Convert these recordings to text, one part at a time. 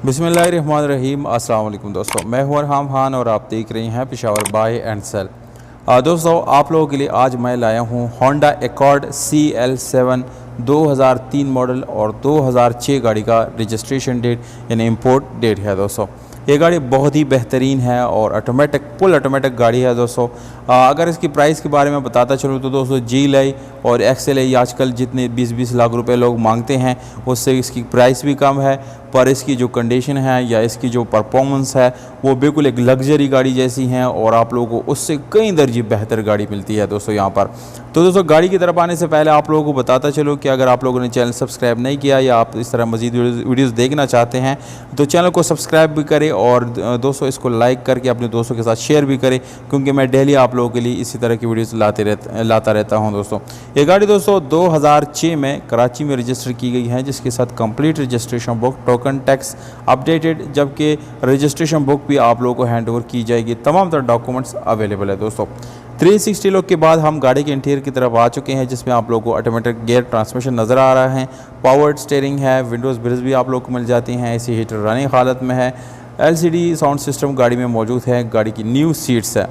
बिस्मिल्लाहिर्रहमानिर्रहीम। अस्सलाम वालेकुम दोस्तों, मैं हूं अरहाम खान और आप देख रहे हैं पेशावर बाय एंड सेल। दोस्तों, आप लोगों के लिए आज मैं लाया हूं होंडा एकॉर्ड CL7 2003 मॉडल और 2006 गाड़ी का रजिस्ट्रेशन डेट यानी इंपोर्ट डेट है। दोस्तों, ये गाड़ी बहुत ही बेहतरीन है और ऑटोमेटिक फुल ऑटोमेटिक गाड़ी है। दोस्तों, अगर इसकी प्राइस के बारे में बताता चलूँ तो दोस्तों GLI और XLI आजकल जितने 20-20 लाख रुपए लोग मांगते हैं उससे इसकी प्राइस भी कम है, पर इसकी जो कंडीशन है या इसकी जो परफॉर्मेंस है वो बिल्कुल एक लग्जरी गाड़ी जैसी है और आप लोगों को उससे कई दर्जे बेहतर गाड़ी मिलती है दोस्तों यहाँ पर। तो दोस्तों, गाड़ी की तरफ आने से पहले आप लोगों को बताता चलो कि अगर आप लोगों ने चैनल सब्सक्राइब नहीं किया या आप इस तरह मज़ीद वीडियोस देखना चाहते हैं तो चैनल को सब्सक्राइब भी करें और दोस्तों इसको लाइक करके अपने दोस्तों के साथ शेयर भी करें, क्योंकि मैं डेली आप लोगों के लिए इसी तरह की वीडियोस लाता रहता हूं। दोस्तों, ये गाड़ी दोस्तों 2006 में कराची में रजिस्टर की गई है, जिसके साथ complete registration book, token tax updated, जबकि रजिस्ट्रेशन बुक भी आप लोगों को हैंड ओवर की जाएगी। तमाम तरह डॉक्यूमेंट्स अवेलेबल है। दोस्तों, 360 लुक के बाद हम गाड़ी के इंटीरियर की तरफ आ चुके हैं, जिसमें आप लोगों को ऑटोमेटिक गियर ट्रांसमिशन नज़र आ रहा है, पावर्ड स्टीयरिंग है, विंडोज़ ब्रिज भी आप लोगों को मिल जाती हैं, एसी हीटर रनिंग हालत में है, LCD साउंड सिस्टम गाड़ी में मौजूद है, गाड़ी की न्यू सीट्स है।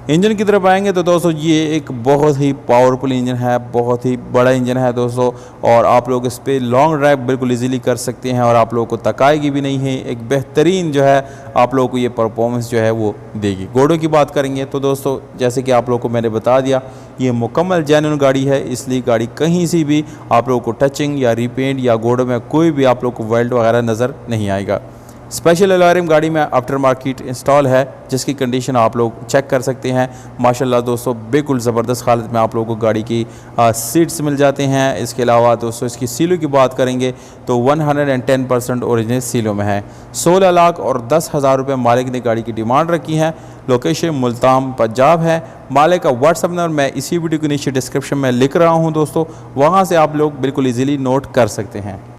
इंजन की तरफ आएंगे तो दोस्तों ये एक बहुत ही पावरफुल इंजन है, बहुत ही बड़ा इंजन है दोस्तों, और आप लोग इस पर लॉन्ग ड्राइव बिल्कुल इजीली कर सकते हैं और आप लोगों को थकाएगी भी नहीं है। एक बेहतरीन जो है आप लोगों को ये परफॉर्मेंस जो है वो देगी। घोड़ों की बात करेंगे तो दोस्तों, जैसे कि आप लोगों को मैंने बता दिया, ये मुकम्मल जेन्युइन गाड़ी है, इसलिए गाड़ी कहीं से भी आप लोगों को टचिंग या रिपेंट या घोड़ों में कोई भी आप लोग को वेल्ट वगैरह नज़र नहीं आएगा। स्पेशल अलार्म गाड़ी में आफ्टर मार्केट इंस्टॉल है, जिसकी कंडीशन आप लोग चेक कर सकते हैं। माशाल्लाह दोस्तों, बिल्कुल ज़बरदस्त हालत में आप लोगों को गाड़ी की सीट्स मिल जाते हैं। इसके अलावा दोस्तों इसकी सीलों की बात करेंगे तो 110% ओरिजिनल सीलों में है। 16 लाख और 10,000 रुपये मालिक ने गाड़ी की डिमांड रखी है। लोकेशन मुल्तान पंजाब है। मालिक का व्हाट्सअप नंबर मैं इसी वीडियो के नीचे डिस्क्रिप्शन में लिख रहा हूँ दोस्तों, वहाँ से आप लोग बिल्कुल ईजीली नोट कर सकते हैं।